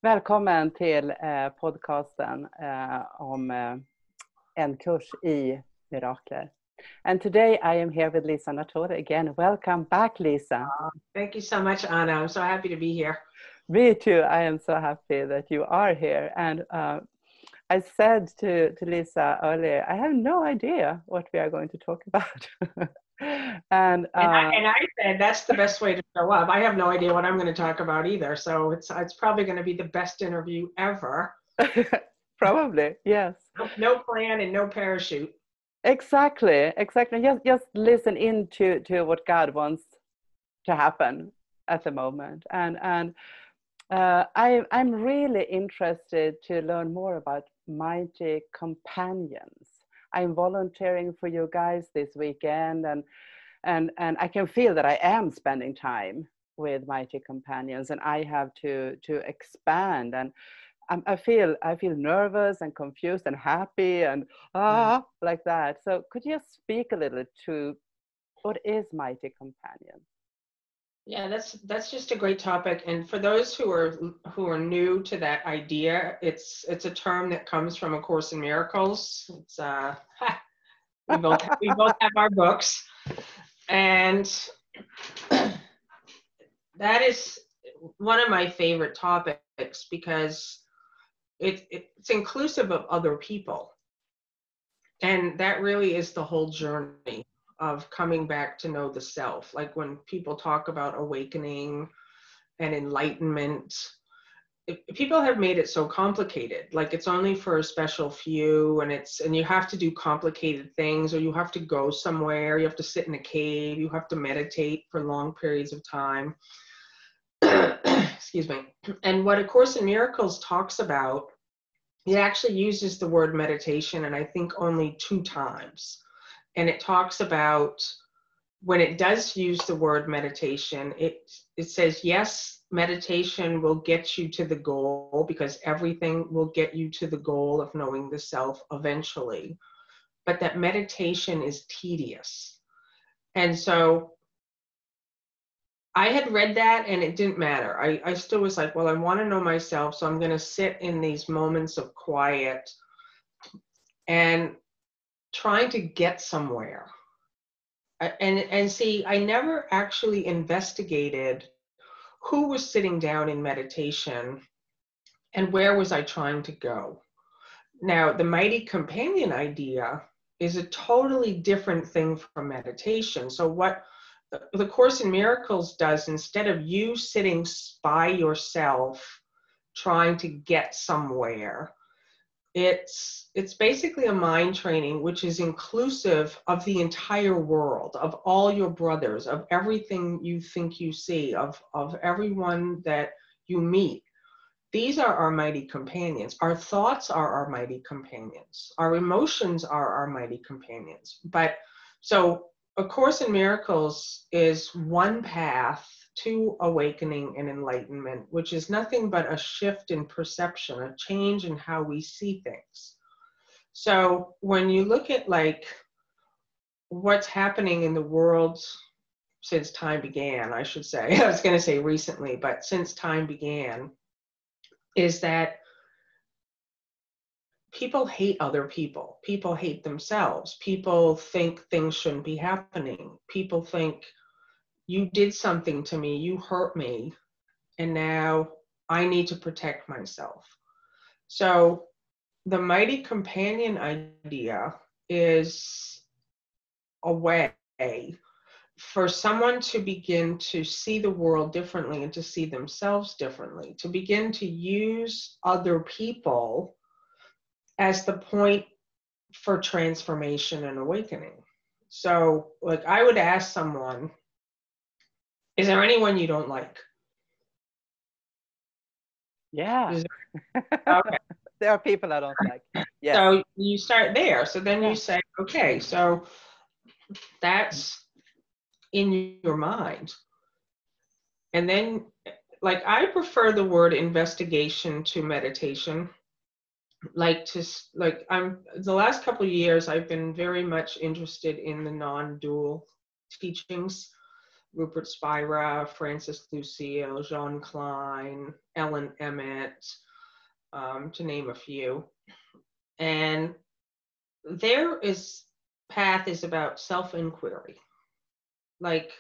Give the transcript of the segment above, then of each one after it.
Välkommen till podcasten om en kurs i mirakler. And today I am here with Lisa Natoli again. Welcome back, Lisa. Thank you so much, Anna. I'm so happy to be here. Me too. I am so happy that you are here. And I said to Lisa earlier, I have no idea what we are going to talk about. And I said that's the best way to show up. I have no idea what I'm going to talk about either. So it's probably going to be the best interview ever. Probably, yes. No plan and no parachute. Exactly. Just listen into what God wants to happen at the moment. And I'm really interested to learn more about mighty companions. I'm volunteering for you guys this weekend, and I can feel that I am spending time with mighty companions, and I have to expand. And I feel nervous and confused and happy and like that. So could you speak a little to what is mighty companion? Yeah, that's just a great topic. And for those who are new to that idea, it's a term that comes from A Course in Miracles. It's we both have our books, and that is one of my favorite topics because it's inclusive of other people, and that really is the whole journey of coming back to know the self. Like when people talk about awakening and enlightenment, people have made it so complicated. Like it's only for a special few, and you have to do complicated things, or you have to go somewhere, you have to sit in a cave, you have to meditate for long periods of time. Excuse me. And what A Course in Miracles talks about, it actually uses the word meditation, and I think only 2 times. And it talks about when it does use the word meditation, it says, yes, meditation will get you to the goal, because everything will get you to the goal of knowing the self eventually. But that meditation is tedious. And so I had read that and it didn't matter. I still was like, well, I want to know myself, so I'm going to sit in these moments of quiet and trying to get somewhere. And see, I never actually investigated who was sitting down in meditation and where was I trying to go. Now, the mighty companion idea is a totally different thing from meditation. So what the Course in Miracles does, instead of you sitting by yourself trying to get somewhere, it's basically a mind training which is inclusive of the entire world, of all your brothers, of everything you think you see, of everyone that you meet. These are our mighty companions. Our thoughts are our mighty companions. Our emotions are our mighty companions. But so A Course in Miracles is one path to awakening and enlightenment, which is nothing but a shift in perception, a change in how we see things. So when you look at like what's happening in the world since time began, I should say, I was going to say recently, but since time began, is that people hate other people. People hate themselves. People think things shouldn't be happening. People think, you did something to me, you hurt me, and now I need to protect myself. So the mighty companion idea is a way for someone to begin to see the world differently and to see themselves differently, to begin to use other people as the point for transformation and awakening. So like I would ask someone, is there anyone you don't like? Yeah. Okay. There are people I don't like. Yes. So you start there. So then you say, okay, so that's in your mind. And then, like, I prefer the word investigation to meditation. I'm the last couple of years, I've been very much interested in the non-dual teachings. Rupert Spira, Francis Lucille, Jean Klein, Ellen Emmett, to name a few. And their path is about self-inquiry. Like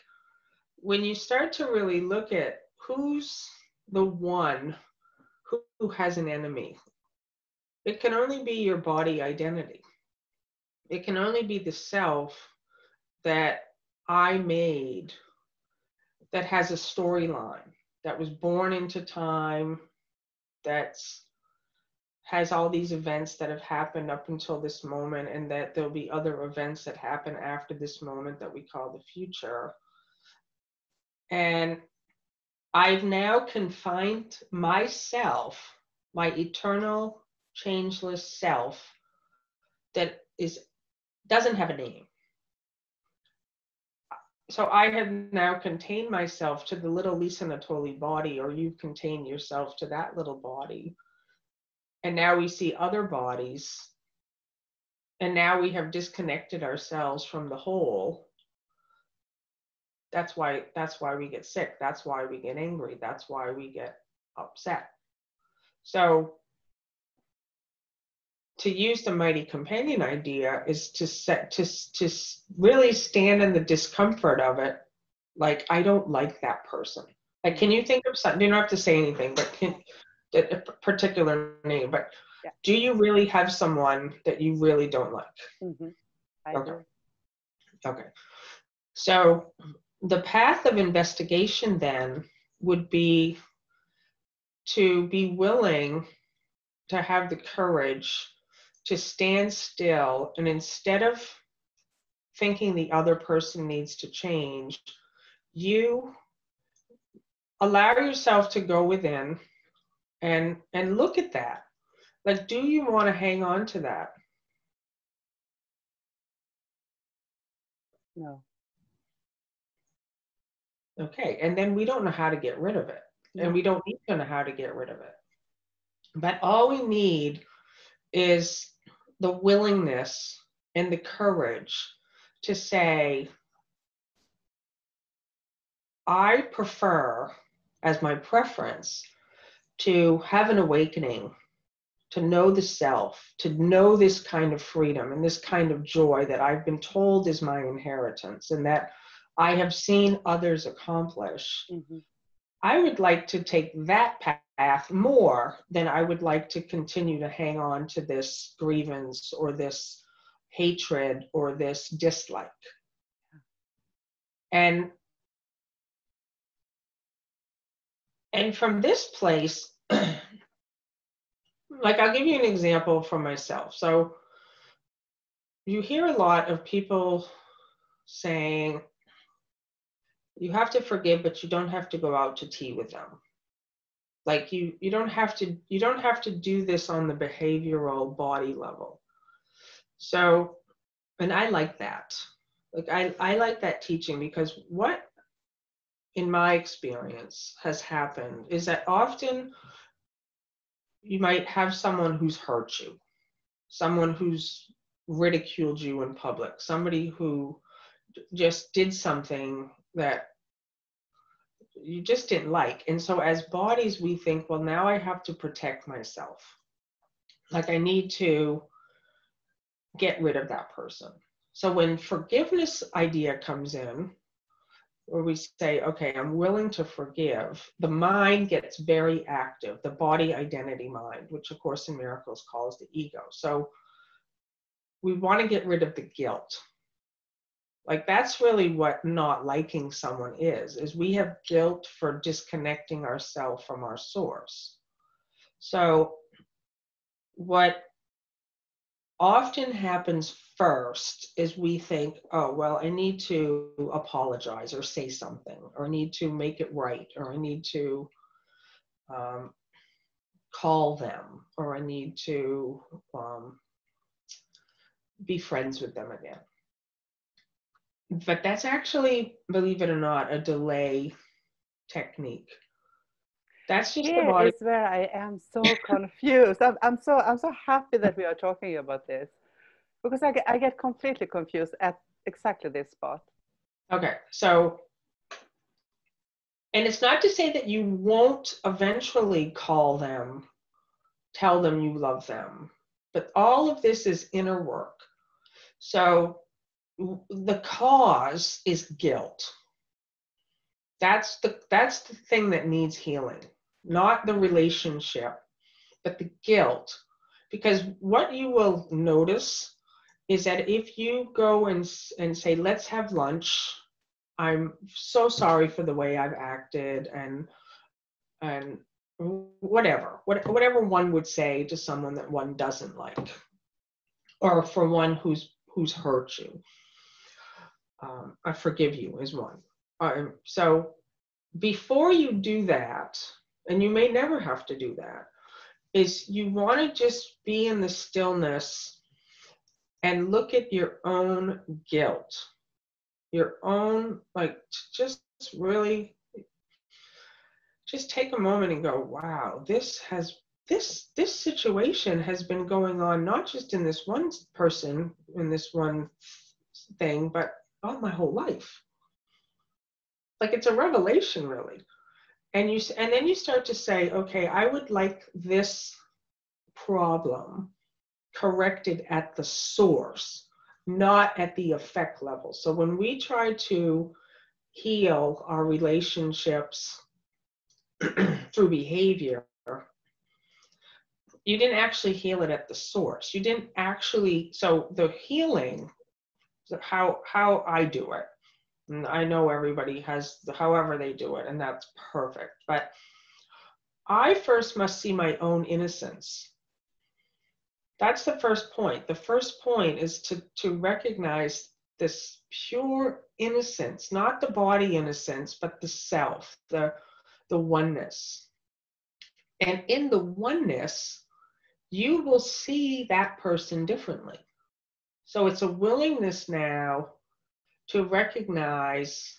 when you start to really look at who's the one who has an enemy, it can only be your body identity. It can only be the self that I made that has a storyline, that was born into time, that has all these events that have happened up until this moment, and that there'll be other events that happen after this moment that we call the future. And I've now confined myself, my eternal, changeless self, that doesn't have a name. So I have now contained myself to the little Lisa Natoli body, or you've contained yourself to that little body. And now we see other bodies. And now we have disconnected ourselves from the whole. That's why we get sick. That's why we get angry. That's why we get upset. So to use the mighty companion idea is to really stand in the discomfort of it. Like, I don't like that person. Like, can you think of something? You don't have to say anything, but a particular name. But yeah. Do you really have someone that you really don't like? Mm-hmm. I do. Okay. So the path of investigation then would be to be willing to have the courage to stand still, and instead of thinking the other person needs to change, you allow yourself to go within and look at that. Like, do you want to hang on to that? No. Okay, and then we don't know how to get rid of it. No. And we don't need to know how to get rid of it. But all we need is the willingness and the courage to say, I prefer, as my preference, to have an awakening, to know the self, to know this kind of freedom and this kind of joy that I've been told is my inheritance and that I have seen others accomplish. Mm-hmm. I would like to take that path more than I would like to continue to hang on to this grievance or this hatred or this dislike. And from this place, like, I'll give you an example from myself. So you hear a lot of people saying, you have to forgive, but you don't have to go out to tea with them. Like, you don't have to do this on the behavioral body level. So, and I like that. Like, I like that teaching, because what, in my experience, has happened is that often you might have someone who's hurt you, someone who's ridiculed you in public, somebody who just did something that you just didn't like. And so as bodies, we think, well, now I have to protect myself. Like, I need to get rid of that person. So when forgiveness idea comes in, where we say, okay, I'm willing to forgive, the mind gets very active, the body identity mind, which of Course in Miracles calls the ego. So we want to get rid of the guilt. Like, that's really what not liking someone is we have guilt for disconnecting ourselves from our source. So what often happens first is we think, oh, well, I need to apologize or say something, or I need to make it right, or I need to call them, or I need to be friends with them again. But that's actually, believe it or not, a delay technique. That's just Here is where I am so confused. I'm so happy that we are talking about this, because I get completely confused at exactly this spot. Okay, so And it's not to say that you won't eventually call them, tell them you love them, but all of this is inner work. So the cause is guilt. That's the thing that needs healing, not the relationship, but the guilt. Because what you will notice is that if you go and say, let's have lunch, I'm so sorry for the way I've acted, and whatever one would say to someone that one doesn't like, or for one who's hurt you. I forgive you is one. So before you do that, and you may never have to do that, is you want to just be in the stillness and look at your own guilt, your own, like, just really just take a moment and go, wow, this situation has been going on, not just in this one person, in this one thing, but all my whole life. Like, it's a revelation, really. And then you start to say, okay, I would like this problem corrected at the source, not at the effect level. So when we try to heal our relationships through behavior, you didn't actually heal it at the source. You didn't actually, so the healing, how I do it, and I know everybody has however they do it, and that's perfect. But I first must see my own innocence. That's the first point. The first point is to recognize this pure innocence, not the body innocence, but the self, the oneness. And in the oneness, you will see that person differently. So it's a willingness now to recognize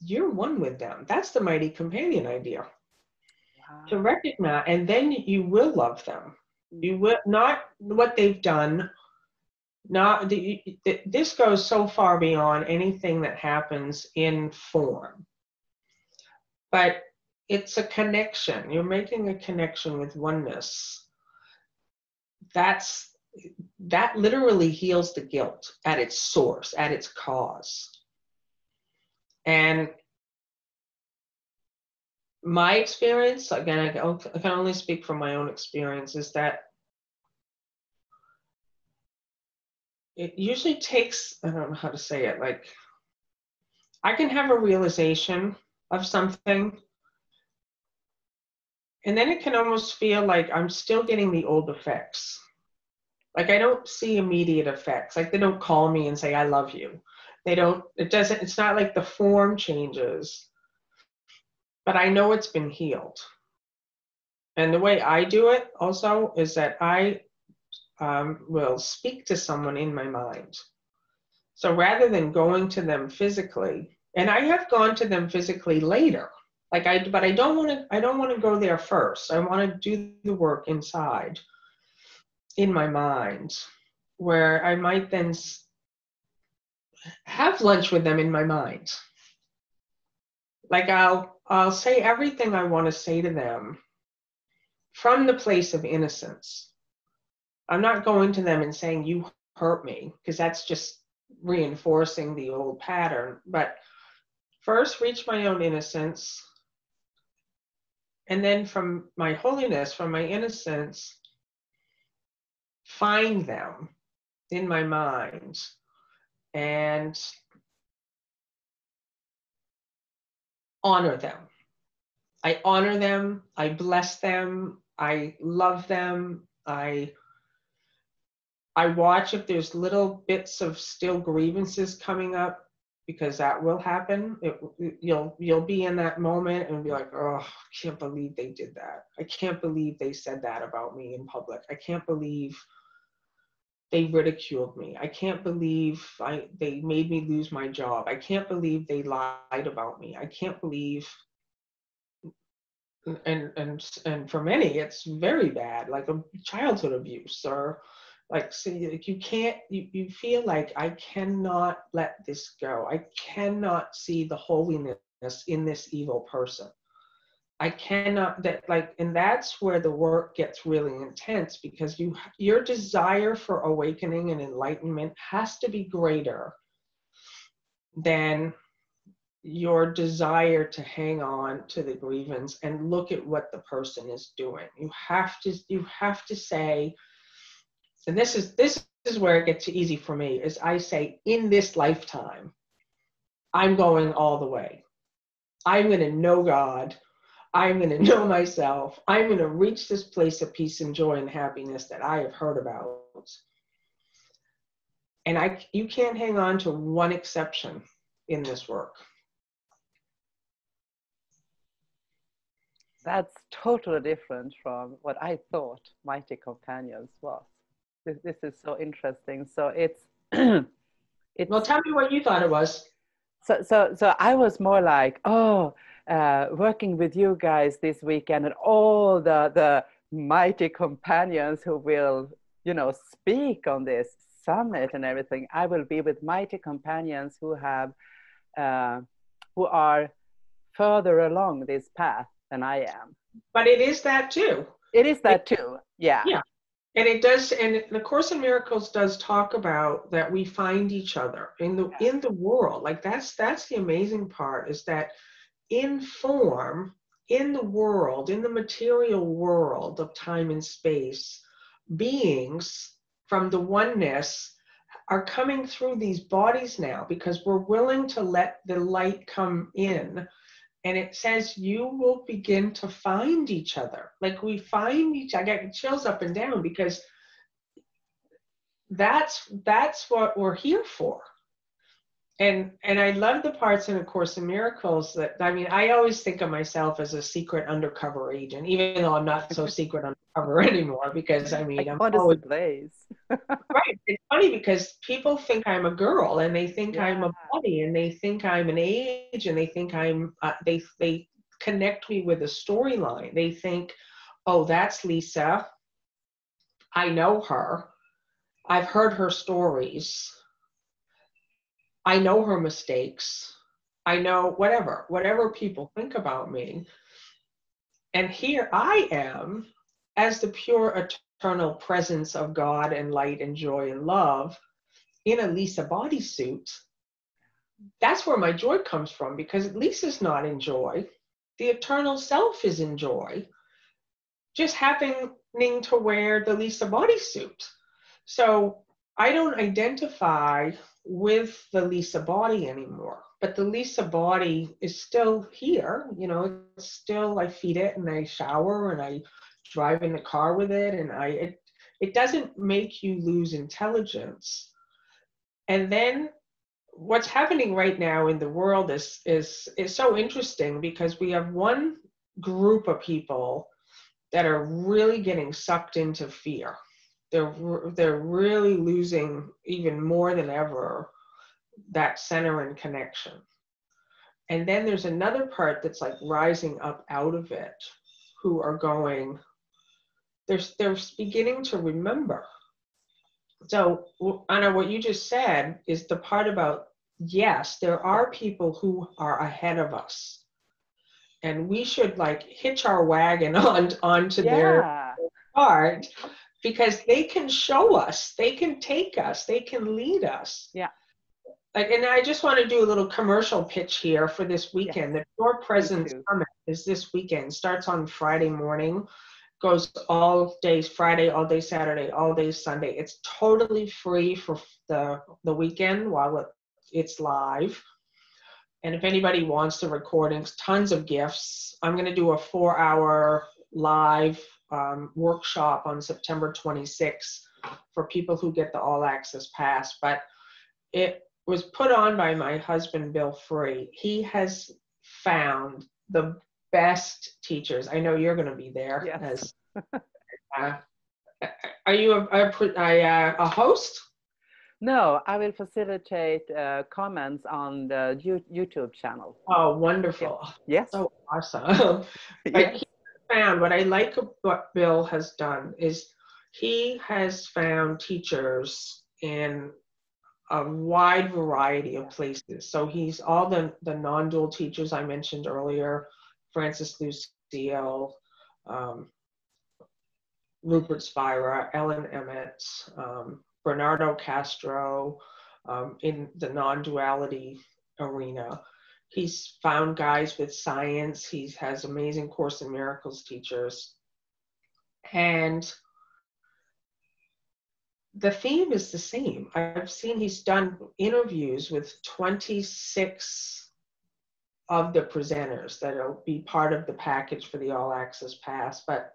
you're one with them. That's the mighty companion idea. Wow. To recognize, and then you will love them. You will, not what they've done. This goes so far beyond anything that happens in form. But it's a connection. You're making a connection with oneness. That literally heals the guilt at its source, at its cause. And my experience, again, I can only speak from my own experience, is that it usually takes, I don't know how to say it, like, I can have a realization of something, and then it can almost feel like I'm still getting the old effects. Like, I don't see immediate effects. Like, they don't call me and say, I love you. It's not like the form changes, but I know it's been healed. And the way I do it also is that I will speak to someone in my mind. So rather than going to them physically, and I have gone to them physically later, but I don't want to go there first. I want to do the work inside, in my mind, where I might then have lunch with them in my mind. Like, I'll say everything I want to say to them from the place of innocence. I'm not going to them and saying, you hurt me, because that's just reinforcing the old pattern. But first, reach my own innocence. And then from my holiness, from my innocence, find them in my mind and honor them. I honor them. I bless them. I love them. I watch if there's little bits of still grievances coming up, because that will happen. You'll be in that moment and be like, oh, I can't believe they did that. I can't believe they said that about me in public. I can't believe they ridiculed me. I can't believe they made me lose my job. I can't believe they lied about me. I can't believe, and for many, it's very bad, like a childhood abuse, or like, see, like, you feel like, I cannot let this go. I cannot see the holiness in this evil person. I cannot, that like, and that's where the work gets really intense, because your desire for awakening and enlightenment has to be greater than your desire to hang on to the grievance and look at what the person is doing. You have to say, and this is where it gets easy for me, is I say, in this lifetime, I'm going all the way. I'm going to know God. I'm going to know myself. I'm going to reach this place of peace and joy and happiness that I have heard about. And you can't hang on to one exception in this work. That's totally different from what I thought Mighty Companions was. This is so interesting. So it's Well, tell me what you thought it was. So I was more like, working with you guys this weekend and all the mighty companions who will, speak on this summit and everything. I will be with mighty companions who are further along this path than I am. But it is that too. It is that too. Yeah. Yeah. And it does, and the Course in Miracles does talk about that we find each other in the world. Like that's the amazing part, is that in form, in the world, in the material world of time and space, beings from the oneness are coming through these bodies now, because we're willing to let the light come in. And it says you will begin to find each other. Like we find I got chills up and down, because that's what we're here for. And I love the parts in A Course in Miracles that, I mean, I always think of myself as a secret undercover agent, even though I'm not so secret undercover anymore, because I mean, I'm always place. Right. It's funny because people think I'm a girl, and they think I'm a body, and they think I'm an age, and they think I'm, they connect me with a storyline. They think, oh, that's Lisa. I know her. I've heard her stories. I know her mistakes. I know whatever people think about me. And here I am as the pure eternal presence of God and light and joy and love in a Lisa bodysuit. That's where my joy comes from, because Lisa's not in joy. The eternal self is in joy, just happening to wear the Lisa bodysuit. So I don't identify with the Lisa body anymore, but the Lisa body is still here. It's still, I feed it and I shower and I drive in the car with it, and it doesn't make you lose intelligence. And then what's happening right now in the world is so interesting, because we have one group of people that are really getting sucked into fear. They're really losing, even more than ever, that center and connection. And then there's another part that's like rising up out of it, who are going, they're beginning to remember. So Anna, what you just said is the part about, yes, there are people who are ahead of us, and we should like hitch our wagon onto their part, because they can show us, they can take us, they can lead us. Yeah. And I just want to do a little commercial pitch here for this weekend. The Pure Presence Summit is this weekend. Starts on Friday morning, goes all days Friday, all day Saturday, all day Sunday. It's totally free for the weekend while it's live. And if anybody wants the recordings, tons of gifts. I'm going to do a 4-hour live workshop on September 26th for people who get the all access pass. But it was put on by my husband, Bill Free. He has found the best teachers. I know you're going to be there. Yes. Are you a host? No, I will facilitate comments on the YouTube channel. Oh, wonderful. Yes. So awesome. Yes. What I like what Bill has done is he has found teachers in a wide variety of places. So he's all the non-dual teachers I mentioned earlier, Francis Lucille, Rupert Spira, Ellen Emmett, Bernardo Castro, in the non-duality arena. He's found guys with science. He has amazing Course in Miracles teachers. And the theme is the same. I've seen he's done interviews with 26 of the presenters that'll be part of the package for the All Access Pass, but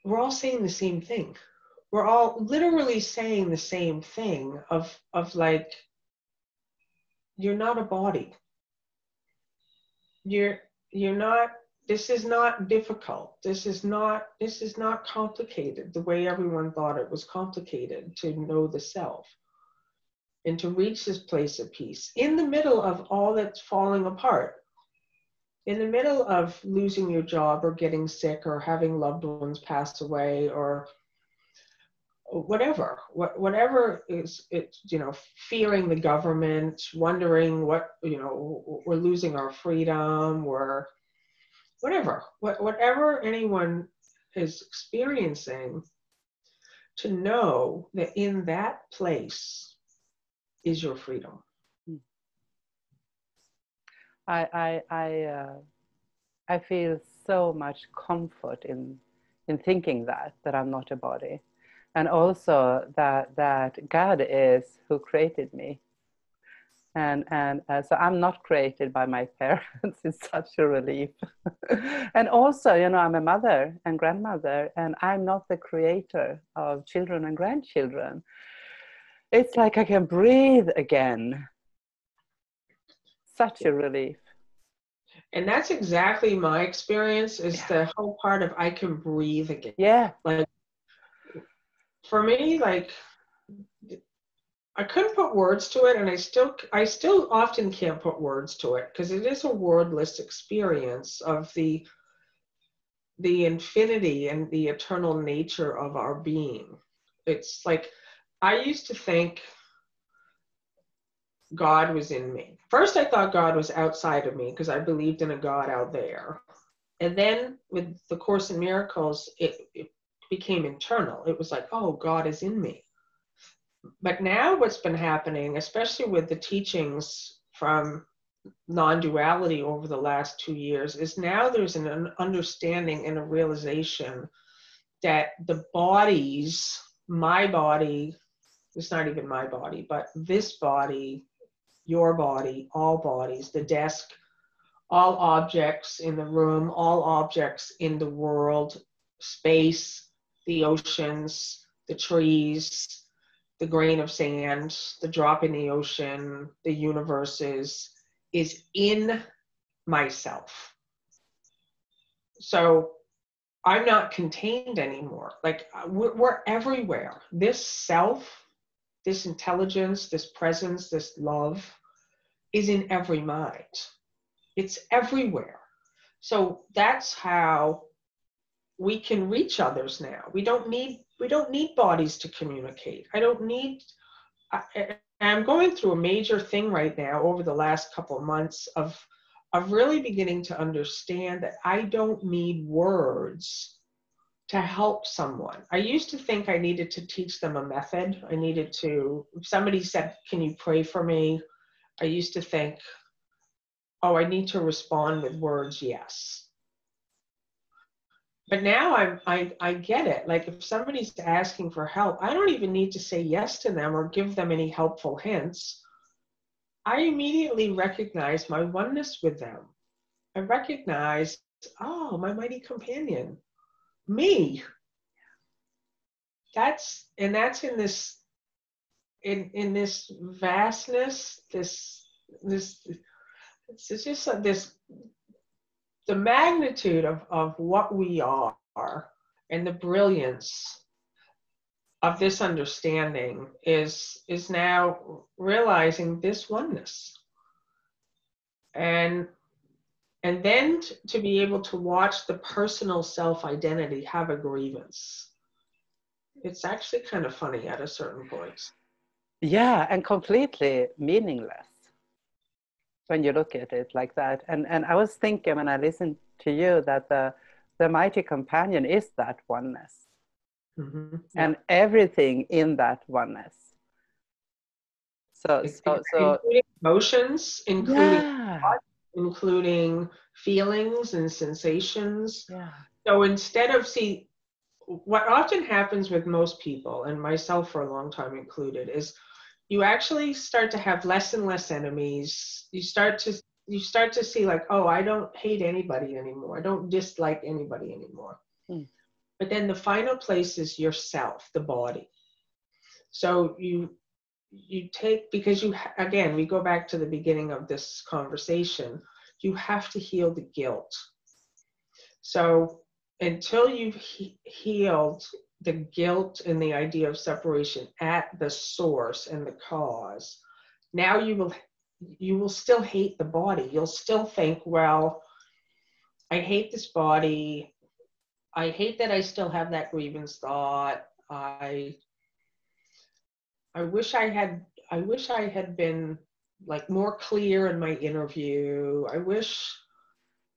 we're all saying the same thing. We're all literally saying the same thing of like, you're not a body. You're not, this is not difficult. This is not complicated the way everyone thought it was complicated to know the self and to reach this place of peace in the middle of all that's falling apart, in the middle of losing your job or getting sick or having loved ones pass away or whatever is, it's, you know, fearing the government, wondering what, you know, we're losing our freedom, or whatever anyone is experiencing, to know that in that place is your freedom. I feel so much comfort in thinking that I'm not a body, and also that God is who created me, and so I'm not created by my parents. It's such a relief. And also, you know, I'm a mother and grandmother, and I'm not the creator of children and grandchildren. It's like I can breathe again. Such a relief. And that's exactly my experience, is the whole part of I can breathe again. Yeah. Like, for me, like, I couldn't put words to it, and I still often can't put words to it, because it is a wordless experience of the infinity and the eternal nature of our being. It's like, I used to think God was in me. First, I thought God was outside of me because I believed in a God out there. And then with the Course in Miracles, it became internal. It was like, oh, God is in me. But now what's been happening, especially with the teachings from non-duality over the last 2 years, is now there's an understanding and a realization that the bodies, my body, it's not even my body, but this body, your body, all bodies, the desk, all objects in the room, all objects in the world, space, the oceans, the trees, the grain of sand, the drop in the ocean, the universes, is in myself. So I'm not contained anymore. Like, we're everywhere. This self, this intelligence, this presence, this love is in every mind. It's everywhere. So that's how we can reach others now. We don't need bodies to communicate. I'm going through a major thing right now over the last couple of months of really beginning to understand that I don't need words to help someone. I used to think I needed to teach them a method. If somebody said, can you pray for me? I used to think, oh, I need to respond with words, yes. But now I get it. Like, if somebody's asking for help, I don't even need to say yes to them or give them any helpful hints. I immediately recognize my oneness with them. I recognize, oh, my mighty companion, me. That's in this vastness, it's just the magnitude of what we are and the brilliance of this understanding is now realizing this oneness. And then to be able to watch the personal self-identity have a grievance. It's actually kind of funny at a certain point. Yeah, and completely meaningless when you look at it like that. And I was thinking when I listened to you that the mighty companion is that oneness. Mm-hmm. Yeah. And everything in that oneness. So Including emotions, including yeah, thoughts, including feelings and sensations. yeah, So instead of, see, what often happens with most people, and myself for a long time included, is you actually start to have less and less enemies. You start to see like, oh, I don't hate anybody anymore. I don't dislike anybody anymore. mm. But then the final place is yourself, the body. So you take, because again, we go back to the beginning of this conversation, you have to heal the guilt. So until you've healed the guilt and the idea of separation at the source and the cause, now you will still hate the body. You'll still think, well, I hate this body. I hate that I still have that grievance thought. I wish I had been like more clear in my interview. I wish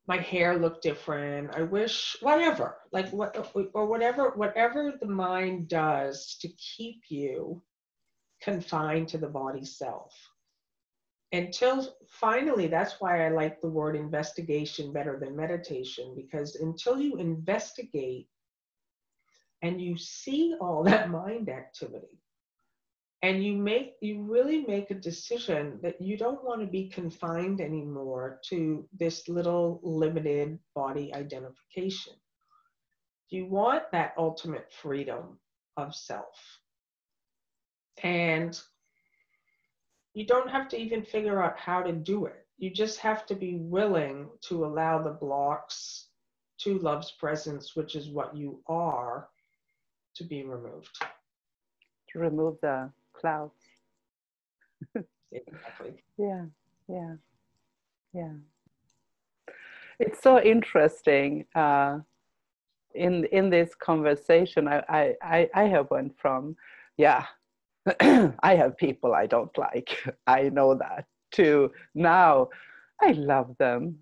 my hair looked different. I wish whatever, like whatever the mind does to keep you confined to the body self. Until finally, that's why I like the word investigation better than meditation, because until you investigate and you see all that mind activity, and you really make a decision that you don't want to be confined anymore to this little limited body identification. You want that ultimate freedom of self. And you don't have to even figure out how to do it. You just have to be willing to allow the blocks to love's presence, which is what you are, to be removed. To remove the clouds. Exactly. Yeah, yeah, yeah. It's so interesting. In this conversation, I have went from, yeah, I have people I don't like. I know that, to now I love them.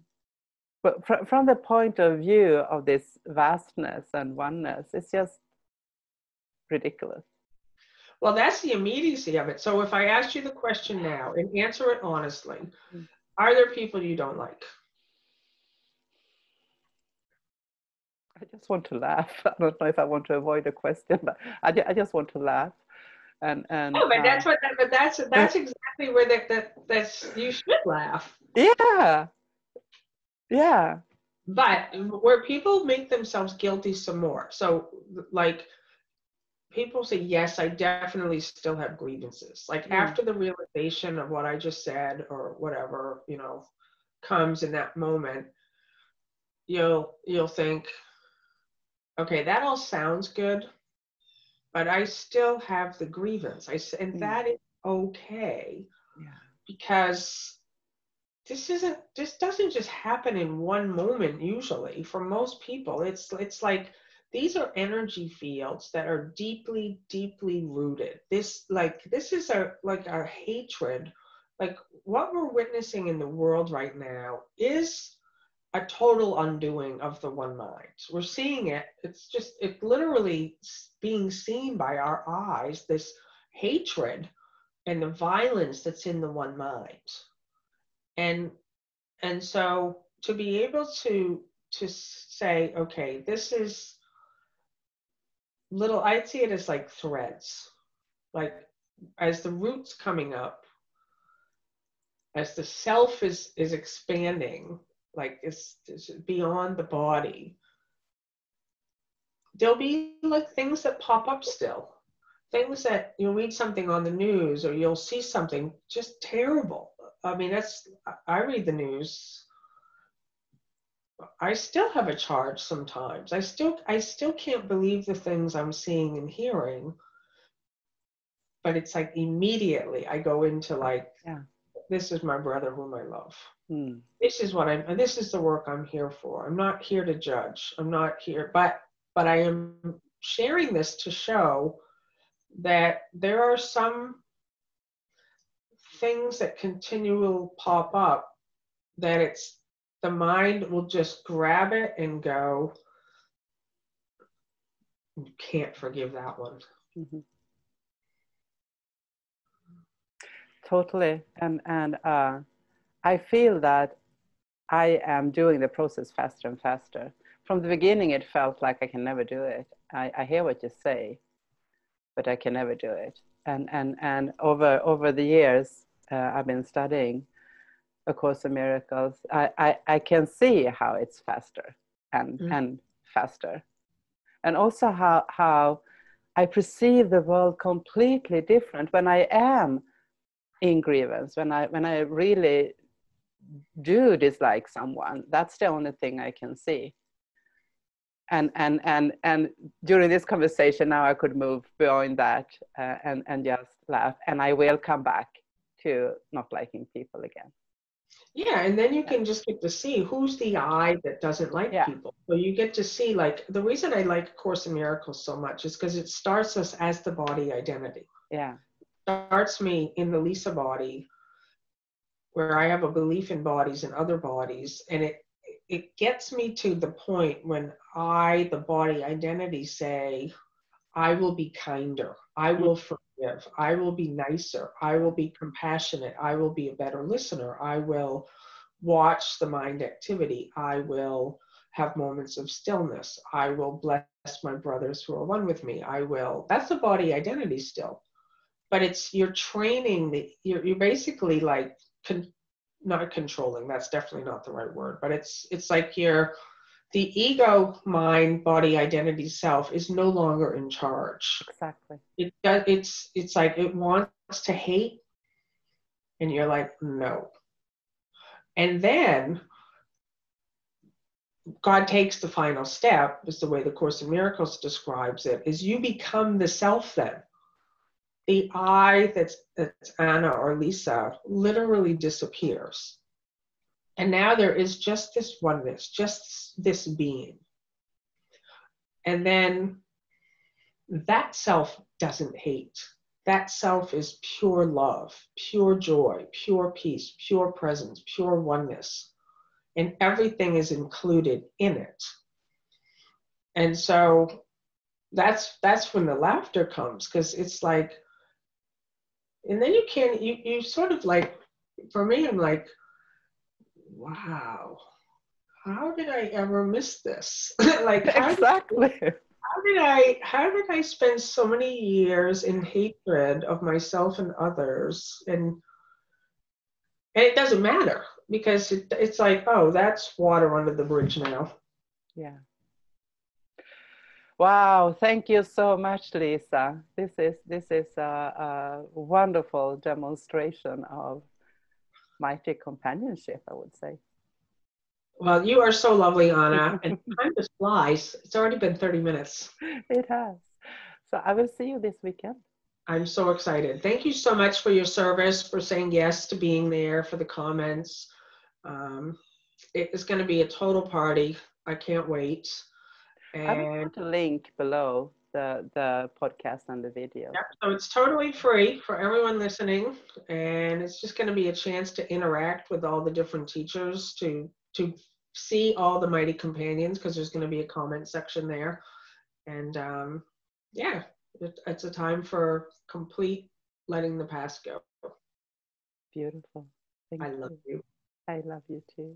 But from the point of view of this vastness and oneness, it's just ridiculous. Well, that's the immediacy of it. So if I asked you the question now and answer it honestly, are there people you don't like? I just want to laugh. I don't know if I want to avoid a question, but I just want to laugh. And Oh, but that's exactly where that's you should laugh. yeah, yeah. But where people make themselves guilty some more. So like people say, yes, I definitely still have grievances. Like after the realization of what I just said or whatever, comes in that moment, you'll think, okay, that all sounds good, but I still have the grievance. And that is okay, because this doesn't just happen in one moment. Usually for most people, it's like these are energy fields that are deeply, deeply rooted. This is our hatred. Like what we're witnessing in the world right now is a total undoing of the one mind. We're seeing it. It's literally being seen by our eyes, this hatred and the violence that's in the one mind. And so to be able to say, okay, this is little, I'd see it as like threads, like as the roots coming up, as the self is expanding, like it's beyond the body, there'll be like things that pop up still. Things that you'll read something on the news or you'll see something just terrible. I mean, I read the news. I still have a charge sometimes. I still can't believe the things I'm seeing and hearing. But it's like immediately I go into like, this is my brother whom I love. This is this is the work I'm here for. I'm not here to judge. I'm not here, but I am sharing this to show that there are some things that continually pop up that it's the mind will just grab it and go, you can't forgive that one. Mm-hmm. Totally. And I feel that I am doing the process faster and faster. From the beginning, it felt like I can never do it. I hear what you say, but I can never do it. And over the years, I've been studying A Course in Miracles. I can see how it's faster and faster. And also how I perceive the world completely different when I am in grievance, when I really do dislike someone. That's the only thing I can see. And during this conversation now I could move beyond that and just laugh, and I will come back to not liking people again. Yeah, and then you can just get to see who's the I that doesn't like people. So you get to see, like, the reason I like Course in Miracles so much is because it starts us as the body identity. Yeah. It starts me in the Lisa body, where I have a belief in bodies and other bodies, and it gets me to the point when I, the body identity, say, I will be kinder, I will forgive, I will be nicer, I will be compassionate, I will be a better listener, I will watch the mind activity, I will have moments of stillness, I will bless my brothers who are one with me, I will. That's the body identity still. But it's, you're training, you're basically like, not controlling, that's definitely not the right word, but it's like the ego mind body identity self is no longer in charge. Exactly. It's like it wants to hate, and you're like, no. And then God takes the final step, is the way the Course in Miracles describes it, is you become the self then. The I that's Anna or Lisa literally disappears. And now there is just this oneness, just this being. And then that self doesn't hate. That self is pure love, pure joy, pure peace, pure presence, pure oneness. And everything is included in it. And so that's when the laughter comes, because it's like, and then you sort of like, for me, I'm like, wow, how did I ever miss this? Like, exactly. How did I spend so many years in hatred of myself and others? And it doesn't matter, because it's like, oh, that's water under the bridge now. Yeah. Wow, thank you so much, Lisa. This is a wonderful demonstration of mighty companionship, I would say. Well, you are so lovely, Anna, and time just flies. It's already been 30 minutes. It has. So I will see you this weekend. I'm so excited. Thank you so much for your service, for saying yes to being there, for the comments. It is going to be a total party. I can't wait. And I will put a link below the podcast and the video. Yep, so it's totally free for everyone listening, and it's just going to be a chance to interact with all the different teachers, to see all the mighty companions, because there's going to be a comment section there. And yeah, it's a time for complete letting the past go. Beautiful. Thank you. I love you. I love you too.